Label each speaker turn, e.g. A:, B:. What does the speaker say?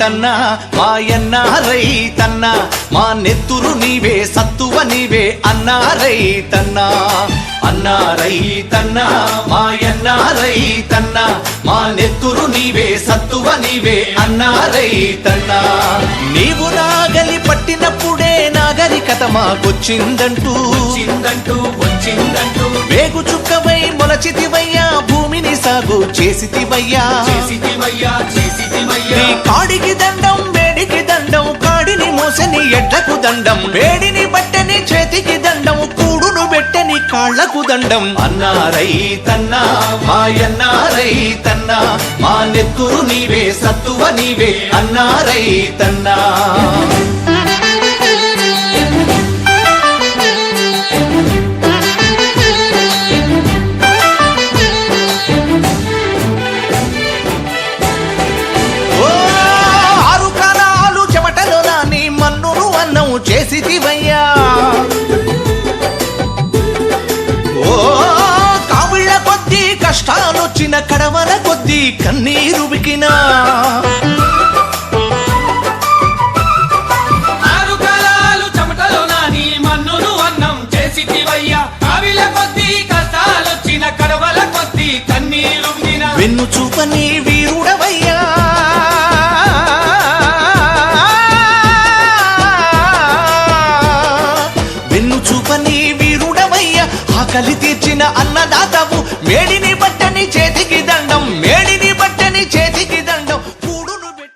A: రైతన్నా మాయన్న రైతన్నా మా నెత్తురు నీవే సత్తువ నీవే అన్నా రైతన్నా అన్నా రైతన్నా మాయన్న రైతన్నా మా నెత్తురు నీవే సత్తువ నీవే అన్నా రైతన్నా నీవు నాగలి పట్టినప్పుడే నాగరికత మాకొచ్చిందంటూ వచ్చిందంటూ వేగు చుక్కవై మొలచితివయ్యా భూమిని సాగు చేసితివయ్యా నీ కాడికి దండం వేడికి దండం కాడిని మోసని ఎడ్లకు దండం వేడిని బట్టని చేతికి దండం కూడును పెట్టని కాళ్లకు దండం అన్నా రైతన్నా మాయన్నా రైతన్నా మా నెత్తురు నీవే సత్తువ నీవే అన్నా రైతన్నా చేసితివయ్యా ఓ కావిళ్ళ కొద్దీ కష్టాలొచ్చిన కడవల కొద్దీ కన్నీరు బికినా
B: ఆరు కాలాలు చెమటలో నాని మన్నును అన్నం చేసితివయ్యా కావిళ్ళ కొద్దీ కష్టాలొచ్చిన కడవల కొద్దీ కన్నీరు బికినా
A: వెన్ను చూపని